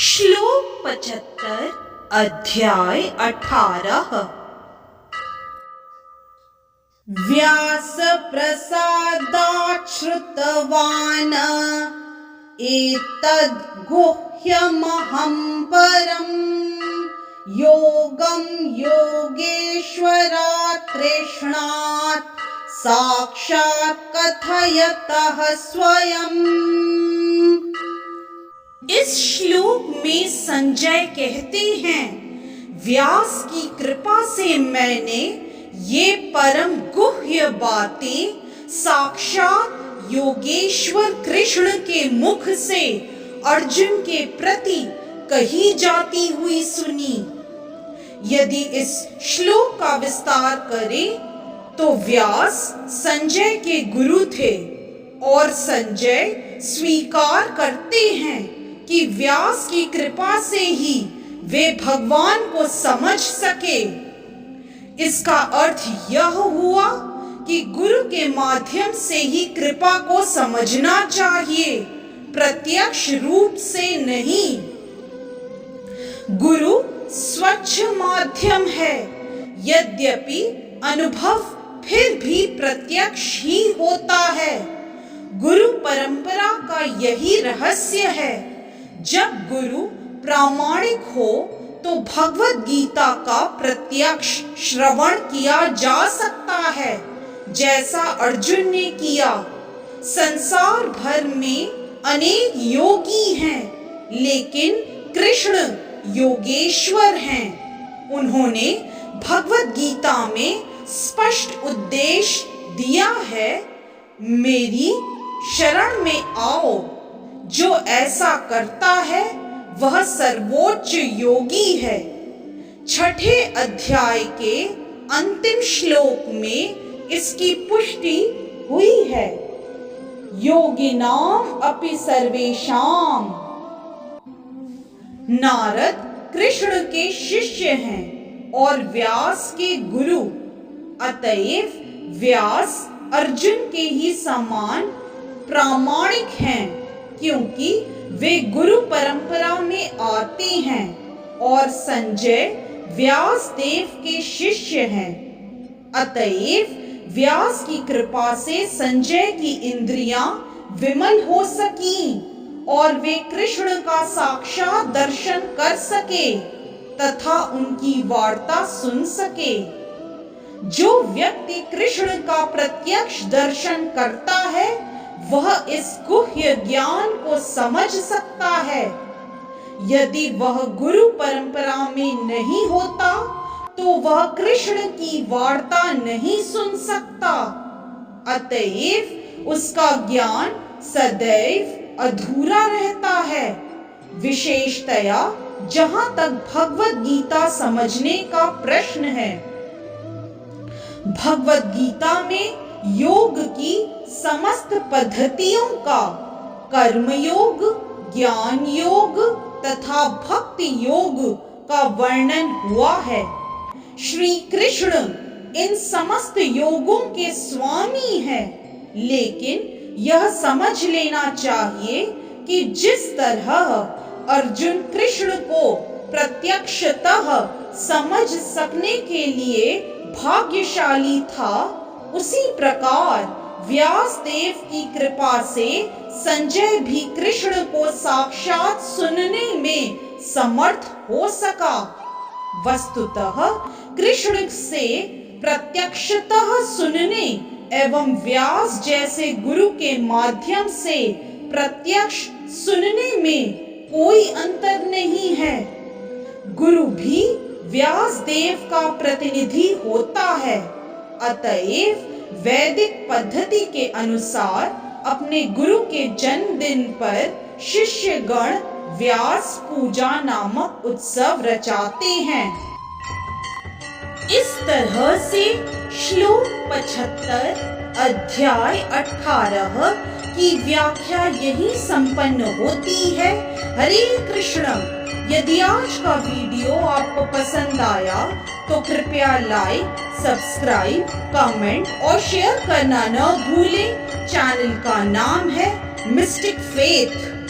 श्लोक 75 अध्याय 18। व्यास प्रसादात् श्रुतवान् एतद् गुह्यमहं परम् योगं योगेश्वरात् तृष्णात् साक्षात् कथयतः स्वयम्। इस श्लोक में संजय कहते हैं, व्यास की कृपा से मैंने ये परम गुह्य बातें साक्षात योगेश्वर कृष्ण के मुख से अर्जुन के प्रति कही जाती हुई सुनी। यदि इस श्लोक का विस्तार करें तो व्यास संजय के गुरु थे और संजय स्वीकार करते हैं कि व्यास की कृपा से ही वे भगवान को समझ सके। इसका अर्थ यह हुआ कि गुरु के माध्यम से ही कृपा को समझना चाहिए, प्रत्यक्ष रूप से नहीं। गुरु स्वच्छ माध्यम है, यद्यपि अनुभव फिर भी प्रत्यक्ष ही होता है। गुरु परंपरा का यही रहस्य है। जब गुरु प्रामाणिक हो तो भगवत गीता का प्रत्यक्ष श्रवण किया जा सकता है, जैसा अर्जुन ने किया। संसार भर में अनेक योगी हैं, लेकिन कृष्ण योगेश्वर हैं। उन्होंने भगवत गीता में स्पष्ट उद्देश्य दिया है, मेरी शरण में आओ। जो ऐसा करता है वह सर्वोच्च योगी है। छठे अध्याय के अंतिम श्लोक में इसकी पुष्टि हुई है। योगिनाम अपि सर्वेषाम। नारद कृष्ण के शिष्य हैं और व्यास के गुरु, अतएव व्यास अर्जुन के ही समान प्रामाणिक हैं, क्योंकि वे गुरु परंपरा में आते हैं और संजय व्यास देव के शिष्य हैं। अतएव व्यास की कृपा से संजय की इंद्रियां विमल हो सकी और वे कृष्ण का साक्षात दर्शन कर सके तथा उनकी वार्ता सुन सके। जो व्यक्ति कृष्ण का प्रत्यक्ष दर्शन करता है वह इस गुह्य ज्ञान को समझ सकता है। यदि वह गुरु परंपरा में नहीं होता तो वह कृष्ण की वार्ता नहीं सुन सकता। अतएव उसका ज्ञान सदैव अधूरा रहता है। विशेषतया जहां तक भगवत गीता समझने का प्रश्न है। भगवत गीता में योग की समस्त पद्धतियों का, कर्म योग, ज्ञान योग तथा भक्ति योग का वर्णन हुआ है। श्री कृष्ण इन समस्त योगों के स्वामी हैं, लेकिन यह समझ लेना चाहिए कि जिस तरह अर्जुन कृष्ण को प्रत्यक्षतः समझ सकने के लिए भाग्यशाली था, उसी प्रकार व्यास देव की कृपा से संजय भी कृष्ण को साक्षात सुनने में समर्थ हो सका। वस्तुतः कृष्ण से प्रत्यक्षतः सुनने एवं व्यास जैसे गुरु के माध्यम से प्रत्यक्ष सुनने में कोई अंतर नहीं है। गुरु भी व्यास देव का प्रतिनिधि होता है। अतएव वैदिक पद्धति के अनुसार अपने गुरु के जन्मदिन पर शिष्यगण व्यास पूजा नामक उत्सव रचाते हैं। इस तरह से श्लोक 75 अध्याय 18 की व्याख्या यही संपन्न होती है। हरे कृष्ण। यदि आज का वीडियो आपको पसंद आया तो कृपया लाइक, सब्सक्राइब, कमेंट और शेयर करना न भूलें। चैनल का नाम है मिस्टिक फेथ।